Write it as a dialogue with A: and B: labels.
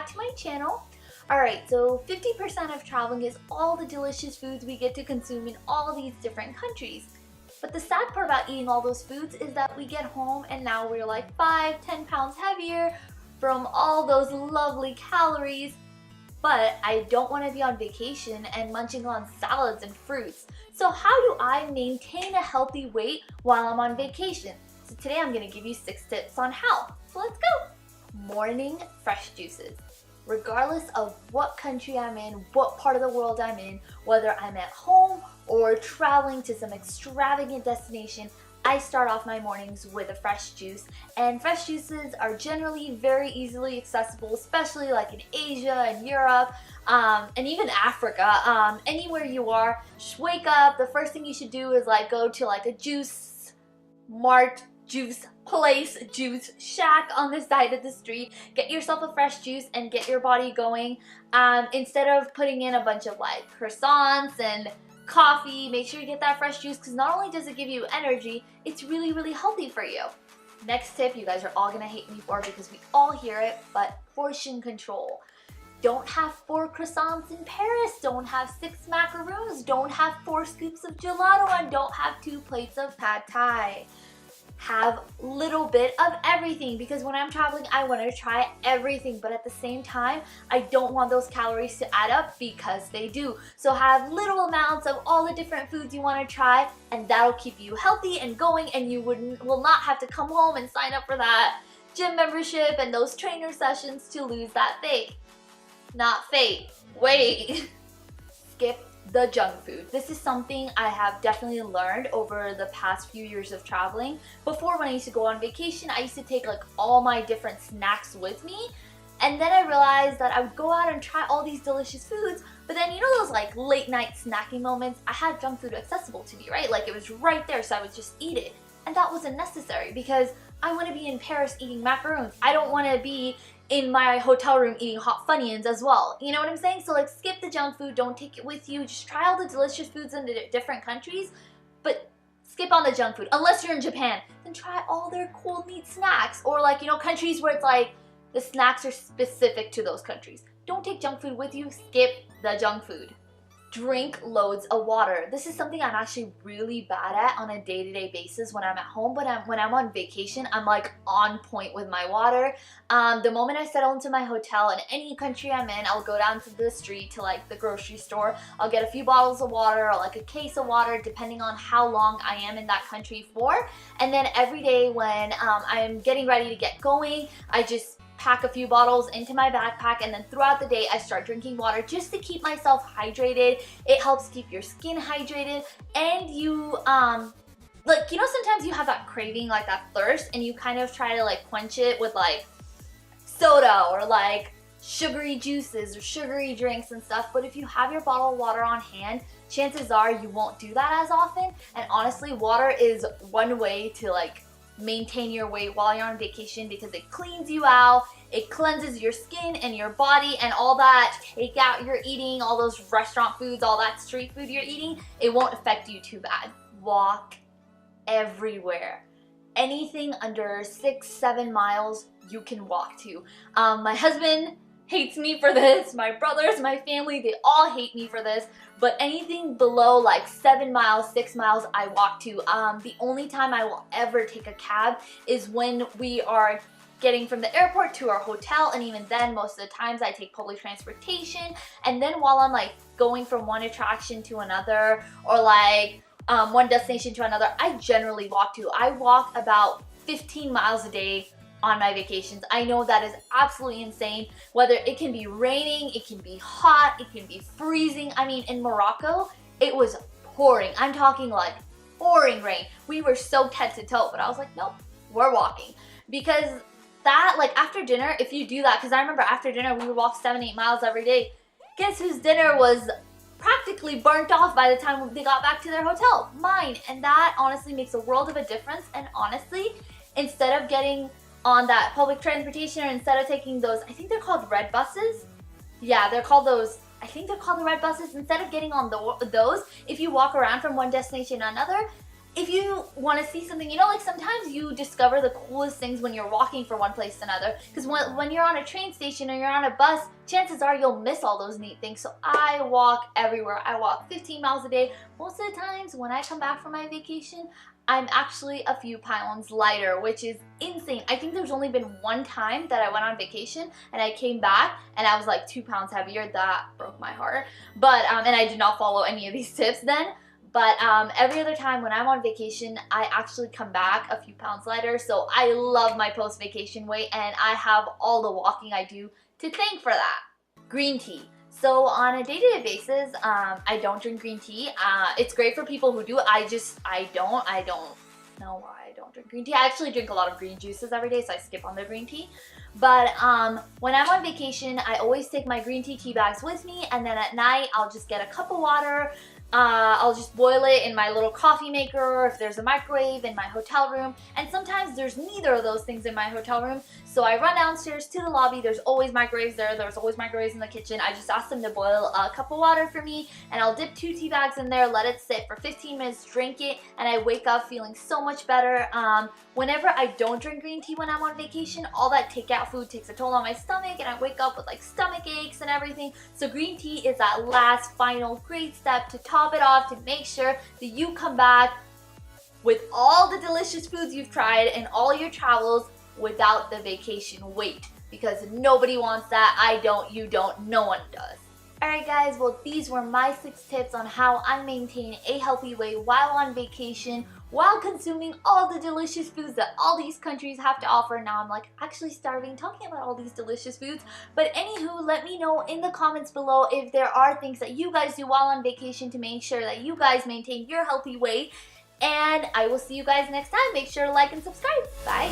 A: back to my channel. Alright, so 50% of traveling is all the delicious foods we get to consume in all these different countries. But the sad part about eating all those foods is that we get home and now we're like 5-10 pounds heavier from all those lovely calories. But I don't want to be on vacation and munching on salads and fruits. So how do I maintain a healthy weight while I'm on vacation? So today I'm going to give you 6 tips on how. So let's go! Morning fresh juices. Regardless of what country I'm in, what part of the world I'm in, whether I'm at home or traveling to some extravagant destination, I start off my mornings with a fresh juice, and fresh juices are generally very easily accessible, especially like in Asia and Europe, and even Africa. Anywhere you are, just wake up, the first thing you should do is like go to like a juice mart, juice place, juice shack on the side of the street, get yourself a fresh juice and get your body going. Instead of putting in a bunch of like croissants and coffee, make sure you get that fresh juice because not only does it give you energy, it's really, really healthy for you. Next tip, you guys are all gonna hate me for because we all hear it, but portion control. Don't have 4 croissants in Paris, don't have 6 macaroons, don't have 4 scoops of gelato, and don't have 2 plates of pad thai. Have a little bit of everything because when I'm traveling I want to try everything, but at the same time I don't want those calories to add up because they do. So have little amounts of all the different foods you want to try, and that'll keep you healthy and going, and you will not have to come home and sign up for that gym membership and those trainer sessions to lose that weight. Skip the junk food. This is something I have definitely learned over the past few years of traveling. Before, when I used to go on vacation, I used to take like all my different snacks with me, and then I realized that I would go out and try all these delicious foods, but then you know those like late night snacking moments, I had junk food accessible to me, right? Like it was right there, so I would just eat it. And that wasn't necessary because I want to be in Paris eating macaroons. I don't want to be in my hotel room eating hot Funyuns as well. You know what I'm saying? So like skip the junk food, don't take it with you. Just try all the delicious foods in different countries, but skip on the junk food. Unless you're in Japan, then try all their cool meat snacks, or like, you know, countries where it's like the snacks are specific to those countries. Don't take junk food with you, skip the junk food. Drink loads of water. This is something I'm actually really bad at on a day-to-day basis when I'm at home, but when I'm on vacation, I'm like on point with my water. The moment I settle into my hotel in any country I'm in, I'll go down to the street to like the grocery store. I'll get a few bottles of water or like a case of water depending on how long I am in that country for. And then every day when I'm getting ready to get going, I just pack a few bottles into my backpack, and then throughout the day I start drinking water just to keep myself hydrated. It helps keep your skin hydrated, and you like, you know, sometimes you have that craving, like that thirst, and you kind of try to like quench it with like soda or like sugary juices or sugary drinks and stuff. But if you have your bottle of water on hand, chances are you won't do that as often. And honestly, water is one way to like maintain your weight while you're on vacation because it cleans you out, it cleanses your skin and your body, and all that takeout you're eating, all those restaurant foods, all that street food you're eating, it won't affect you too bad. Walk everywhere. Anything under 6-7 miles you can walk to. My husband hates me for this, my brothers, my family, they all hate me for this, but anything below like 7 miles, 6 miles, I walk to. The only time I will ever take a cab is when we are getting from the airport to our hotel, and even then most of the times I take public transportation. And then while I'm like going from one attraction to another, or like one destination to another, I generally walk to. I walk about 15 miles a day on my vacations. I know that is absolutely insane. Whether it can be raining, it can be hot, it can be freezing. I mean, in Morocco, it was pouring. I'm talking like pouring rain. We were soaked head to toe, but I was like, nope, we're walking. Because that, like after dinner, if you do that, because I remember after dinner, we would walk 7-8 miles every day. Guess whose dinner was practically burnt off by the time they got back to their hotel? Mine. And that honestly makes a world of a difference. And honestly, instead of getting on that public transportation, or instead of taking those, I think they're called red buses. Yeah, they're called those. I think they're called the red buses. Instead of getting on those, if you walk around from one destination to another, if you want to see something, you know, like sometimes you discover the coolest things when you're walking from one place to another. Because when you're on a train station or you're on a bus, chances are you'll miss all those neat things. So I walk everywhere. I walk 15 miles a day. Most of the times when I come back from my vacation, I'm actually a few pounds lighter, which is insane. I think there's only been one time that I went on vacation and I came back and I was like 2 pounds heavier. That broke my heart. But, and I did not follow any of these tips then. But every other time when I'm on vacation, I actually come back a few pounds lighter. So I love my post-vacation weight, and I have all the walking I do to thank for that. Green tea. So on a day-to-day basis, I don't drink green tea. It's great for people who do. I don't know why I don't drink green tea. I actually drink a lot of green juices every day, so I skip on the green tea. But when I'm on vacation, I always take my green tea bags with me, and then at night, I'll just get a cup of water. I'll just boil it in my little coffee maker, or if there's a microwave in my hotel room. And sometimes there's neither of those things in my hotel room. So I run downstairs to the lobby. There's always microwaves there. There's always microwaves in the kitchen. I just ask them to boil a cup of water for me, and I'll dip 2 tea bags in there, let it sit for 15 minutes, drink it, and I wake up feeling so much better. Whenever I don't drink green tea when I'm on vacation, all that takeout food takes a toll on my stomach, and I wake up with like stomach aches and everything. So green tea is that last final great step to top it off, to make sure that you come back with all the delicious foods you've tried in all your travels without the vacation weight, because nobody wants that. I don't, you don't, no one does. Alright guys, well these were my 6 tips on how I maintain a healthy weight while on vacation, while consuming all the delicious foods that all these countries have to offer. Now I'm like actually starving talking about all these delicious foods. But anywho, let me know in the comments below if there are things that you guys do while on vacation to make sure that you guys maintain your healthy weight. And I will see you guys next time. Make sure to like and subscribe. Bye!